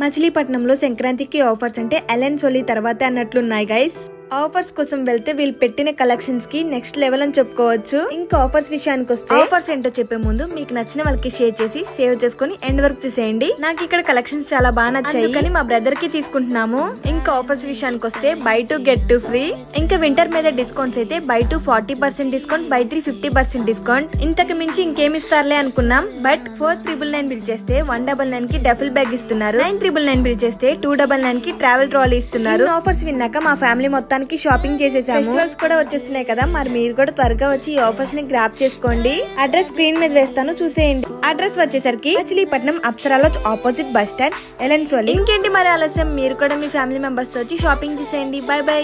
మచిలీపట్నంలో సంక్రాంతికి ఆఫర్స్ అంటే ఎలెన్ సోలీ తర్వాత అన్నట్లున్నాయి గైస్. ఆఫర్స్ కోసం వెళ్తే వీళ్ళు పెట్టిన కలెక్షన్స్ కి నెక్స్ట్ లెవెల్ అని చెప్పుకోవచ్చు. ఇంకా ఆఫర్స్ విషయానికి వస్తే ఆఫర్స్ ఏంటో చెప్పే ముందు మీకు నచ్చిన వాళ్ళకి షేర్ చేసి సేవ్ చేసుకుని ఎండ్ వరకు చూసేయండి. నాకు ఇక్కడ కలెక్షన్స్ చాలా బాగా నచ్చాయి కానీ మా బ్రదర్ కి తీసుకుంటున్నాము. ఇంకా ఆఫర్స్ విషయానికి వస్తే బై 2 get 2 ఫ్రీ. ఇంకా వింటర్ మీద డిస్కౌంట్స్ అయితే బై 2 40% డిస్కౌంట్, బై 3 50% డిస్కౌంట్. ఇంతకు మించి ఇంకేమి ఇస్తారులే అనుకున్నాం. బట్ 4999 బిల్ చేస్తే 199 కి డబుల్ బ్యాగ్ ఇస్తున్నారు. 9999 బిల్ చేస్తే 299 కి ట్రావెల్ ట్రాలీ ఇస్తున్నారు. ఆఫర్స్ విన్నాక మా ఫ్యామిలీ మొత్తానికి షాపింగ్ చేసేసాము. ఫెస్టివల్స్ కూడా వచ్చేస్తున్నాయి కదా, మరి మీరు కూడా త్వరగా వచ్చి ఈ ఆఫర్స్ ని గ్రాప్ చేసుకోండి. అడ్రస్ స్క్రీన్ మీద వేస్తాను చూసేయండి. అడ్రస్ వచ్చేసరికి మచిలీపట్నం అప్సరాలో ఆపోజిట్ బస్ స్టాండ్, ఎలెన్ సోలీ. ఇంకేంటి మరి ఆలస్యం, మీరు కూడా మీ ఫ్యామిలీ మెంబర్స్ తో వచ్చి షాపింగ్ చేసేయండి. By by.